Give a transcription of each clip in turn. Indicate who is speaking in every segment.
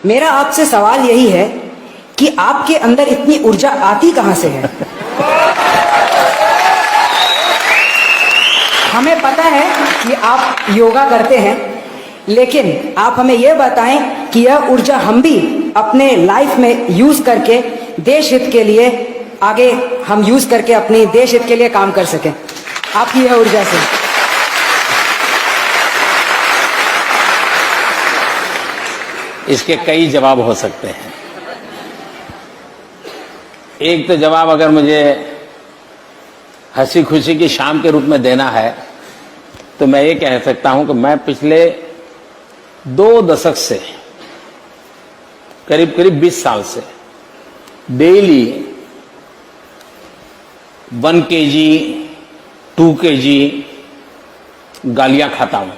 Speaker 1: मेरा आपसे सवाल यही है कि आपके अंदर इतनी ऊर्जा आती कहां से है? हमें पता है कि आप योगा करते हैं, लेकिन आप हमें यह बताएं कि यह ऊर्जा हम भी अपने लाइफ में यूज करके देश हित के लिए आगे हम यूज करके अपनी देश हित के लिए काम कर सकें आपकी यह ऊर्जा से।
Speaker 2: इसके कई जवाब हो सकते हैं। एक तो जवाब अगर मुझे हंसी खुशी की शाम के रूप में देना है तो मैं ये कह सकता हूं कि मैं पिछले 2 दशक से करीब करीब 20 साल से डेली 1 kg 2 kg गालियां खाता हूं।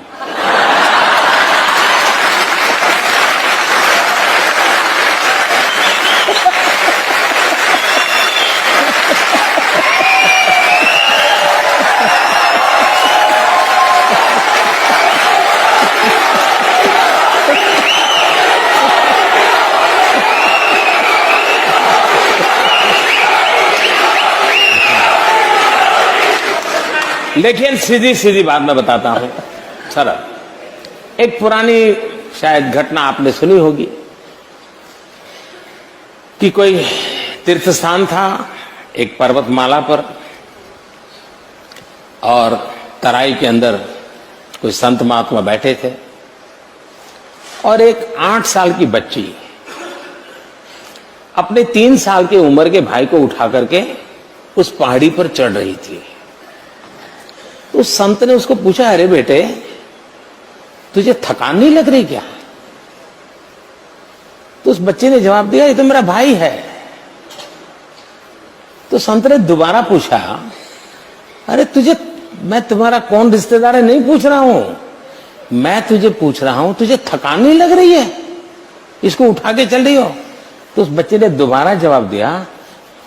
Speaker 2: लेकिन सीधी सीधी बात मैं बताता हूं सरल। एक पुरानी शायद घटना आपने सुनी होगी कि कोई तीर्थ स्थान था एक पर्वतमाला पर, और तराई के अंदर कोई संत महात्मा बैठे थे, और एक 8 साल की बच्ची अपने 3 साल की उम्र के भाई को उठा करके उस पहाड़ी पर चढ़ रही थी। उस संत ने उसको पूछा, अरे बेटे तुझे थकान नहीं लग रही क्या? तो उस बच्चे ने जवाब दिया, ये तो मेरा भाई है। तो संत ने दोबारा पूछा, अरे तुझे, मैं तुम्हारा कौन रिश्तेदार है नहीं पूछ रहा हूं, मैं तुझे पूछ रहा हूं तुझे थकान नहीं लग रही है, इसको उठा के चल रही हो? तो उस बच्चे ने दोबारा जवाब दिया,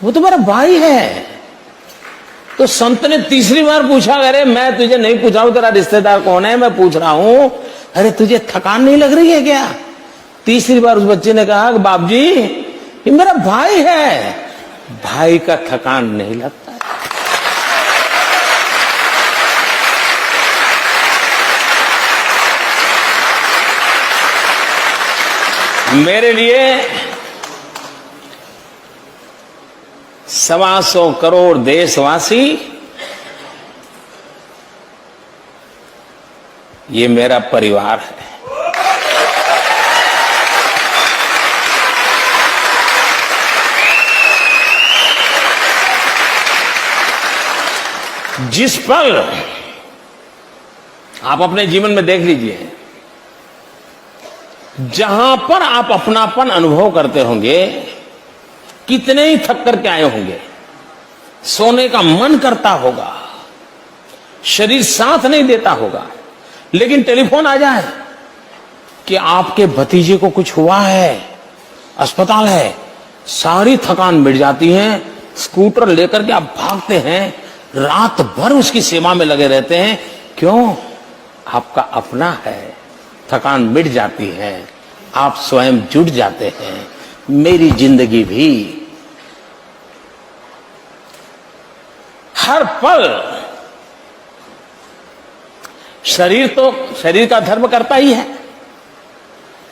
Speaker 2: वो तो मेरा भाई है। तो संत ने तीसरी बार पूछा, अरे मैं तुझे नहीं पूछा हूं तेरा रिश्तेदार कौन है, मैं पूछ रहा हूं अरे तुझे थकान नहीं लग रही है क्या? तीसरी बार उस बच्चे ने कहा, बाप जी ये मेरा भाई है, भाई का थकान नहीं लगता। मेरे लिए 125 करोड़ देशवासी ये मेरा परिवार है। जिस पल आप अपने जीवन में देख लीजिए, जहां पर आप अपनापन अनुभव करते होंगे, कितने ही थक करके आए होंगे, सोने का मन करता होगा, शरीर साथ नहीं देता होगा, लेकिन टेलीफोन आ जाए कि आपके भतीजे को कुछ हुआ है, अस्पताल है, सारी थकान मिट जाती है। स्कूटर लेकर के आप भागते हैं, रात भर उसकी सेवा में लगे रहते हैं। क्यों? आपका अपना है, थकान मिट जाती है, आप स्वयं जुट जाते हैं। मेरी जिंदगी भी हर पल शरीर तो शरीर का धर्म करता ही है,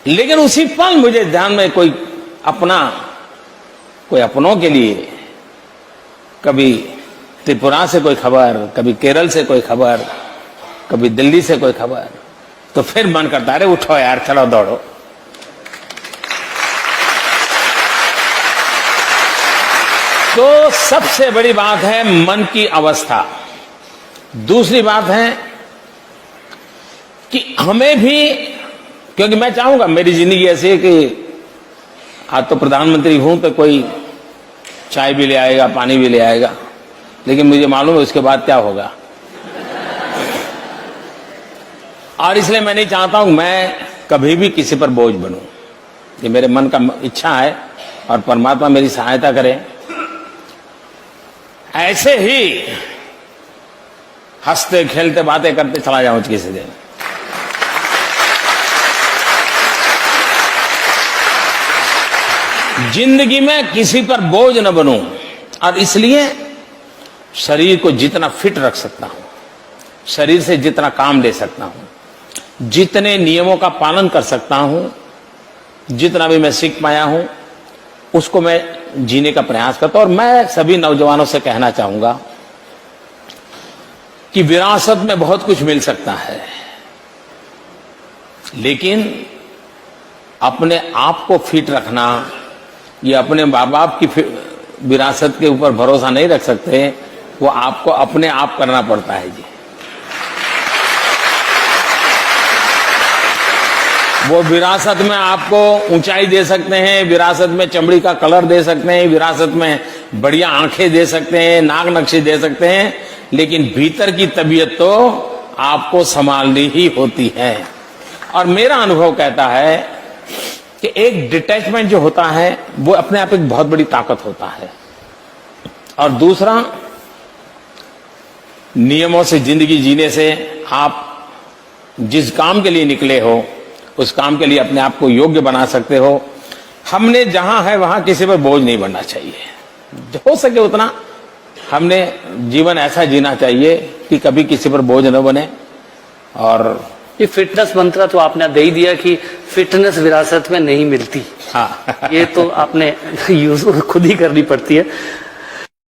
Speaker 2: लेकिन उसी पल मुझे ध्यान में कोई अपनों के लिए, कभी त्रिपुरा से कोई खबर, कभी केरल से कोई खबर, कभी दिल्ली से कोई खबर, तो फिर मन करता है, अरे उठो यार, चलो दौड़ो। तो सबसे बड़ी बात है मन की अवस्था। दूसरी बात है कि हमें भी, क्योंकि मैं चाहूंगा मेरी जिंदगी ऐसी है कि आज तो प्रधानमंत्री हूं तो कोई चाय भी ले आएगा, पानी भी ले आएगा, लेकिन मुझे मालूम है उसके बाद क्या होगा। और इसलिए मैं नहीं चाहता हूं मैं कभी भी किसी पर बोझ बनूं। ये मेरे मन का इच्छा है और परमात्मा मेरी सहायता करे। ऐसे ही हंसते खेलते बातें करते चला जाऊं किसी दिन। जिंदगी में किसी पर बोझ न बनूं, और इसलिए शरीर को जितना फिट रख सकता हूं, शरीर से जितना काम ले सकता हूं, जितने नियमों का पालन कर सकता हूं, जितना भी मैं सीख पाया हूं, उसको मैं जीने का प्रयास करता हूं। और मैं सभी नौजवानों से कहना चाहूंगा कि विरासत में बहुत कुछ मिल सकता है, लेकिन अपने आप को फिट रखना, ये अपने माँ बाप की विरासत के ऊपर भरोसा नहीं रख सकते, वो आपको अपने आप करना पड़ता है जी। वो विरासत में आपको ऊंचाई दे सकते हैं, विरासत में चमड़ी का कलर दे सकते हैं, विरासत में बढ़िया आंखें दे सकते हैं, नाक नक्शे दे सकते हैं, लेकिन भीतर की तबीयत तो आपको संभालनी ही होती है। और मेरा अनुभव कहता है कि एक डिटैचमेंट जो होता है वो अपने आप एक बहुत बड़ी ताकत होता है। और दूसरा, नियमों से जिंदगी जीने से आप जिस काम के लिए निकले हो उस काम के लिए अपने आप को योग्य बना सकते हो। हमने जहां है वहां किसी पर बोझ नहीं बनना चाहिए। हो सके उतना हमने जीवन ऐसा जीना चाहिए कि कभी किसी पर बोझ न बने। और
Speaker 3: ये फिटनेस मंत्र तो आपने दे ही दिया कि फिटनेस विरासत में नहीं मिलती।
Speaker 2: हाँ
Speaker 3: ये तो आपने यूज खुद ही करनी पड़ती है।